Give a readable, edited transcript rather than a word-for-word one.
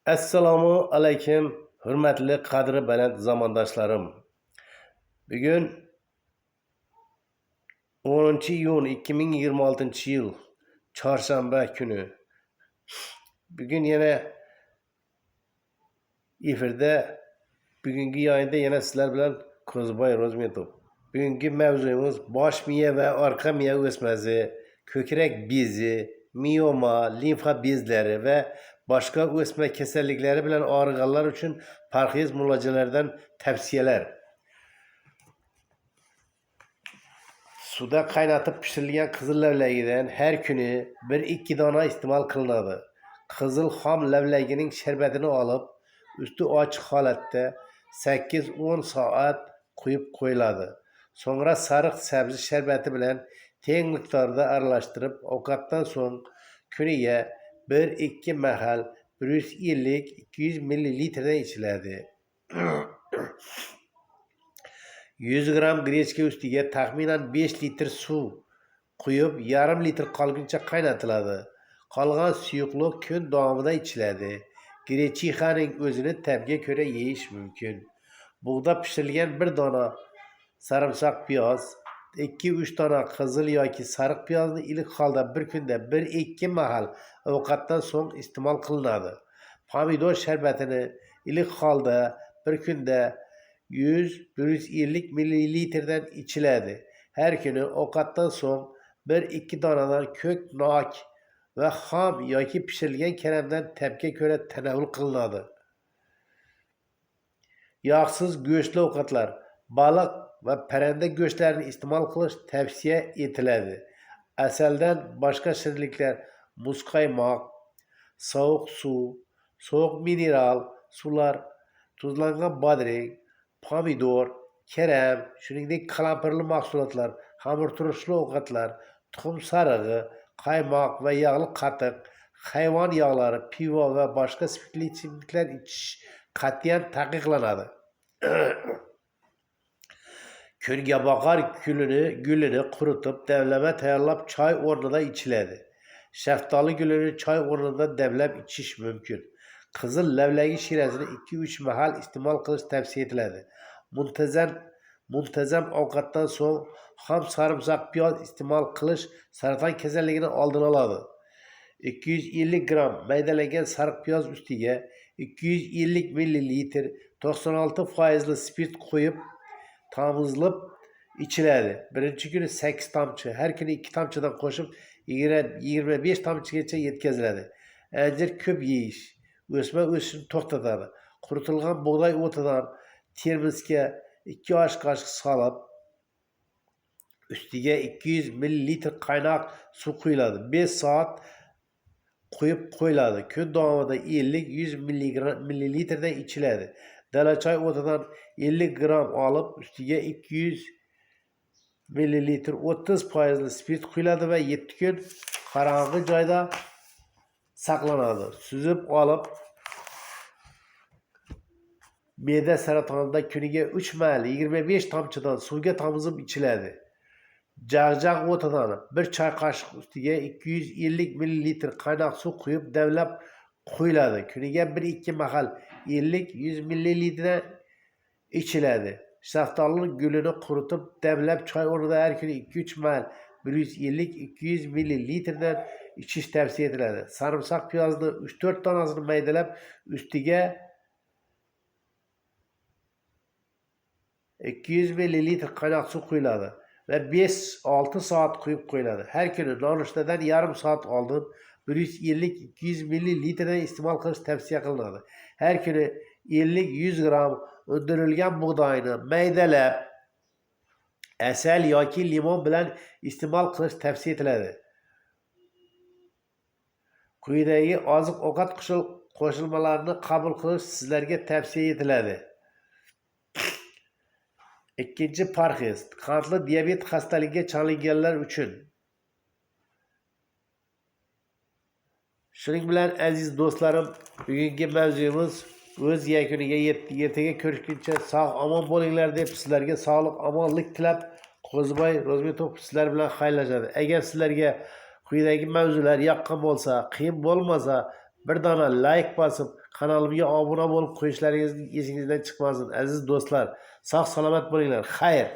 Assalomu alaykum, hurmatli qadri baland zamondoshlarim. Bugun 10-iyun 2026-yil chorshanba kuni. Bugun yana efirda bugungi yayında yana sizlar bilan Ko'zboy Rozmetov. Bugungi mavzuyimiz bosh miya va orqa miya o'smasi, ko'krak bezi, mioma, limfa bezlari va boshqa o'sma kasalliklari bilan og'riganlar uchun parhez muolajalardan tavsiyalar. Suda qaynatib pishirilgan qizil lavlagidan har kuni 1-2 dona iste'mol qilinadi. Qizil xom lavlagining sharbatini olib, üstü ochiq holatda 8-10 soat quyib qo'yiladi. So'ngra sariq sabzi sharbati bilan teng miqdorda aralashtirib, ovqatdan so'ng kuniga 1-2 mahal 150-200 ml ichiladi. 100 gram grechka ustiga taxminan 5 litr suv quyib, yarım litr qolguncha qaynatiladi. Qolgan suyuqlik kun davomida ichiladi. Grechikaning o'zini tabga ko'ra yeyish mumkin. Bug'da pishirilgan 1 dona sarimsoq piyoz, 2-3 dona qizil yoki sariq piyozni iliq holda bir kunda 1-2 mahal ovqatdan so'ng iste'mol qilinadi. Pomidor sharbatini iliq holda bir kunda 100-150 ml içiladi. Her kuni ovqatdan so'ng 1-2 donadan ko'k nok va xom yoki pishirilgan karamdan tabga ko'ra tanovul qilinadi. Yog'siz go'shtli ovqatlar, baliq va parranda go'shtlarini iste'mol qilish tavsiya etiladi. Asaldan boshqa shirinliklar, muzqaymoq, sovuq suv, sovuq mineral suvlar, tuzlangan bodring, pomidor, karam, shuningdek qalampirli mahsulotlar, xamirturushli ovqatlar, tuxum sarig'i, qaymoq va yog'li qatiq, hayvon yog'lari, pivo va boshqa spirtli ichimliklar ichish qat'iyan taqiqlanadi. Kungaboqar gulini quritib, damlama tayyorlab choy o'rnida ichiladi. Shaftoli gulini choy o'rnida damlab ichish mumkin. Qizil lavlagi shirasini 2-3 mahal iste'mol qilish tavsiya etiladi. Muntazam ovqatdan so'ng xom sarimsoq piyoz iste'mol qilish saraton kasalligini oldini oladi. 250 gram maydalangan sariq piyoz ustiga 250 ml 96% spirt qo'yib tamizlab ichiladi. Birinchi kuni 8 tomchi, har kuni 2 tomchidan qo'shib 25 tomchigacha yetkaziladi. Anjir ko'p yeyish o'sma o'sishini to'xtatadi. Quritilgan bug'doy o'tidan termosga 2 osh qoshiq solib, ustiga 200 ml qaynoq suv quyiladi. 5 soat quyib qo'yiladi. Kun davomida 50-100 ml dan ichiladi. Dala choy o'tidan 50 gram olib, ustiga 200 ml 30% spirt quyiladi va 7 kun qorong'i joyda saqlanadi. Suzib olib, me'da saratonida kuniga 3 mahal 25 tomchidan suvga tomizib ichiladi. Jag'jag o'tidan 1 choy qoshiq ustiga 250 ml qaynoq suv quyib damlab qo'yiladi. Kuniga 1-2 mahal 50-100 ml ichiladi. Shaftoli gulini quritib damlab choy o'rnida har kuni 2-3 mahal 150-200 ml dan ichish tavsiya etiladi. Sarimsoq piyozni 3-4 donasini maydalab, ustiga 200 ml qaynoq suv quyiladi ve 5-6 soat quyib qo'yiladi. Har kuni nonushtadan yarım soat oldin 150-200 ml iste'mol qilish tavsiya qilinadi. Har kuni 50-100 gram undirilgan bug'doyni maydalab, asal yoki limon bilan iste'mol qilish tavsiya etiladi. Quyidagi oziq-ovqat qo'shilmalarini qabul qilish sizlarga tavsiya etiladi. Ikkinchi parhez, qandli diabet xastaligiga chalinganlar uchun. Shuning bilan aziz do'stlarim, bugungi mavzuyimiz o'z yakuniga yetdi. Ertaga ko'rishguncha sog' omon bo'linglar deb sizlarga sog'lik, omonlik tilab, Ko'zboy Rozmetov sizlar bilan xayrlashadi. Agar sizlarga quyidagi mavzular yoqqan bo'lsa, qiyin bo'lmasa, bir dona like bosib, kanalimga obuna bo'lib qo'yishlaringiz esingizdan chiqmasin. Aziz do'stlar, sog' salomat bo'linglar. Xayr.